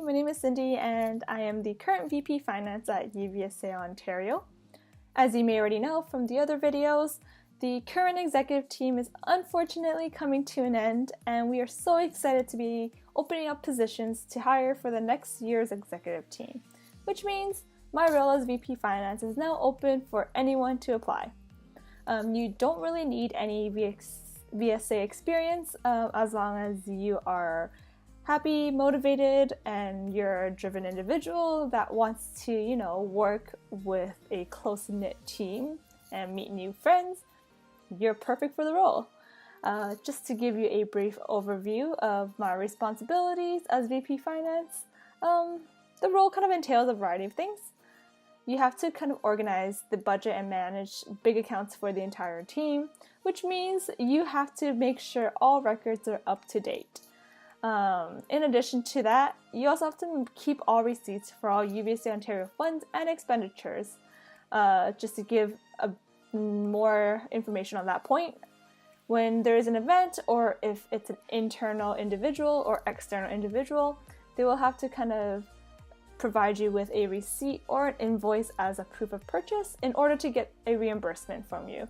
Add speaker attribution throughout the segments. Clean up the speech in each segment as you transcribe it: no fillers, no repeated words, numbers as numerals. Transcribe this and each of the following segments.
Speaker 1: my name is Cindy and I am the current VP Finance at UVSA Ontario. As you may already know from the other videos, the current executive team is unfortunately coming to an end, and we are so excited to be opening up positions to hire for the next year's executive team, which means my role as VP Finance is now open for anyone to apply. You don't really need any VSA experience as long as you are happy, motivated, and you're a driven individual that wants to, work with a close-knit team and meet new friends. You're perfect for the role. Just to give you a brief overview of my responsibilities as VP Finance, the role kind of entails a variety of things. You have to kind of organize the budget and manage big accounts for the entire team, which means you have to make sure all records are up to date. In addition to that, you also have to keep all receipts for all UVSA Ontario funds and expenditures. Just to give more information on that point, when there is an event or if it's an internal individual or external individual, they will have to kind of provide you with a receipt or an invoice as a proof of purchase in order to get a reimbursement from you.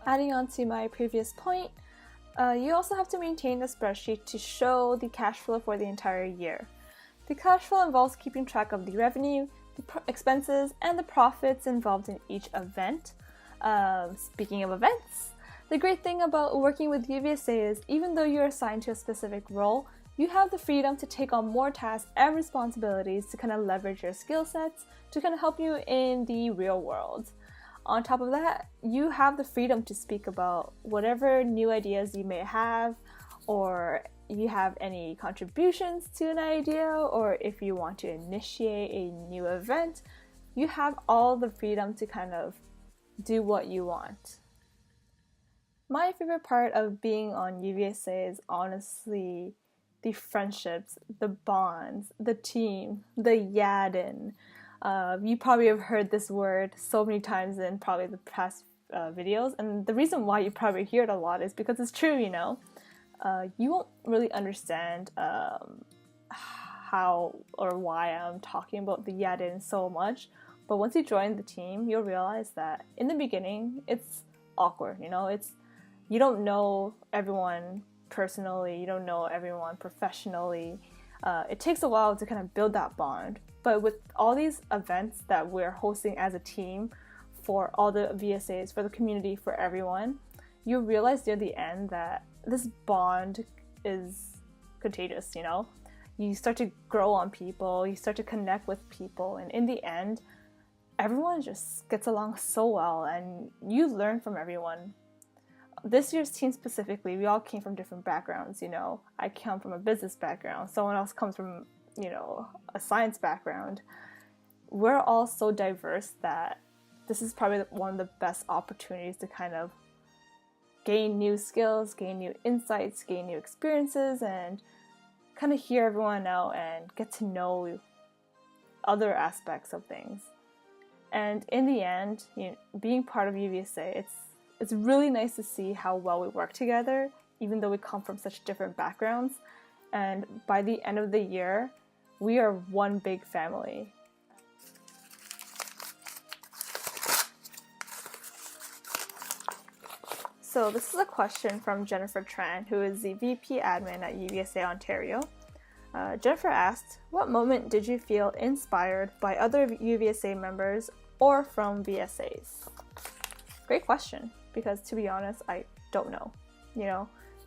Speaker 1: Adding on to my previous point, you also have to maintain a spreadsheet to show the cash flow for the entire year. The cash flow involves keeping track of the revenue, the expenses, and the profits involved in each event. Speaking of events, the great thing about working with UVSA is even though you're assigned to a specific role, you have the freedom to take on more tasks and responsibilities to kind of leverage your skill sets to kind of help you in the real world. On top of that, you have the freedom to speak about whatever new ideas you may have, or you have any contributions to an idea, or if you want to initiate a new event, you have all the freedom to kind of do what you want. My favorite part of being on UVSA is honestly the friendships, the bonds, the team, the yadin. You probably have heard this word so many times in probably the past videos, and the reason why you probably hear it a lot is because it's true, You won't really understand how or why I'm talking about the yadin so much, but once you join the team, you'll realize that in the beginning, it's awkward, you don't know everyone personally, you don't know everyone professionally. It takes a while to kind of build that bond. But with all these events that we're hosting as a team for all the VSAs, for the community, for everyone, you realize near the end that this bond is contagious, You start to grow on people, you start to connect with people, and in the end, everyone just gets along so well and you learn from everyone. This year's team specifically, we all came from different backgrounds, I come from a business background, someone else comes from, a science background. We're all so diverse that this is probably one of the best opportunities to kind of gain new skills, gain new insights, gain new experiences, and kind of hear everyone out and get to know other aspects of things. And in the end, being part of UVSA, it's really nice to see how well we work together, even though we come from such different backgrounds. And by the end of the year, we are one big family. So this is a question from Jennifer Tran, who is the VP Admin at UVSA Ontario. Jennifer asked, what moment did you feel inspired by other UVSA members or from VSAs? Great question, because to be honest, I don't know.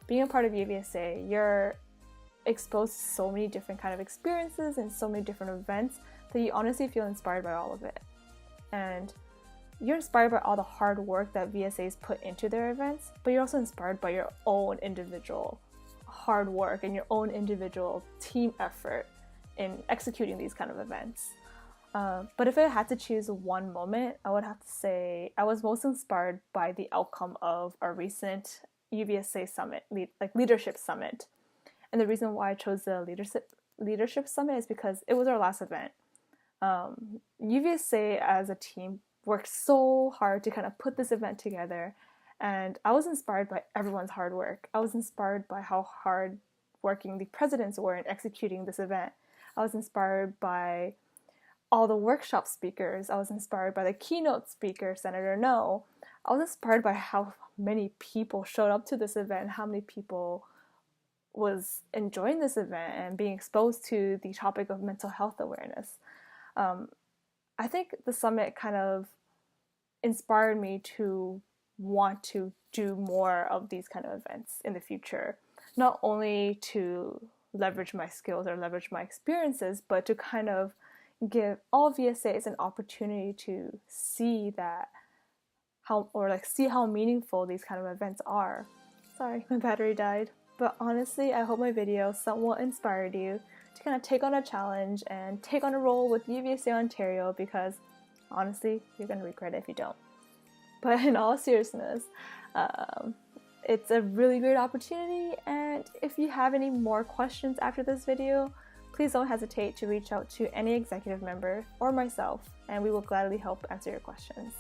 Speaker 1: Being a part of UVSA, you're exposed to so many different kind of experiences and so many different events that you honestly feel inspired by all of it. And you're inspired by all the hard work that VSAs put into their events, but you're also inspired by your own individual hard work and your own individual team effort in executing these kind of events. But if I had to choose one moment, I would have to say I was most inspired by the outcome of our recent UVSA summit, leadership summit. And the reason why I chose the leadership summit is because it was our last event. UVSA as a team worked so hard to kind of put this event together, and I was inspired by everyone's hard work. I was inspired by how hard working the presidents were in executing this event. I was inspired by all the workshop speakers. I was inspired by the keynote speaker, Senator No. I was inspired by how many people showed up to this event, how many people was enjoying this event and being exposed to the topic of mental health awareness. I think the summit kind of inspired me to want to do more of these kind of events in the future, not only to leverage my skills or leverage my experiences, but to kind of give all VSAs an opportunity to see how meaningful these kind of events are. Sorry, my battery died. But honestly, I hope my video somewhat inspired you to kind of take on a challenge and take on a role with UVSA Ontario, because honestly, you're going to regret it if you don't. But in all seriousness, it's a really great opportunity, and if you have any more questions after this video, please don't hesitate to reach out to any executive member or myself, and we will gladly help answer your questions.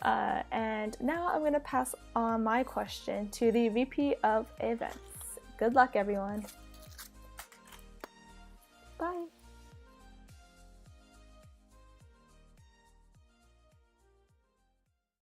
Speaker 1: And now I'm going to pass on my question to the VP of Events. Good luck, everyone. Bye.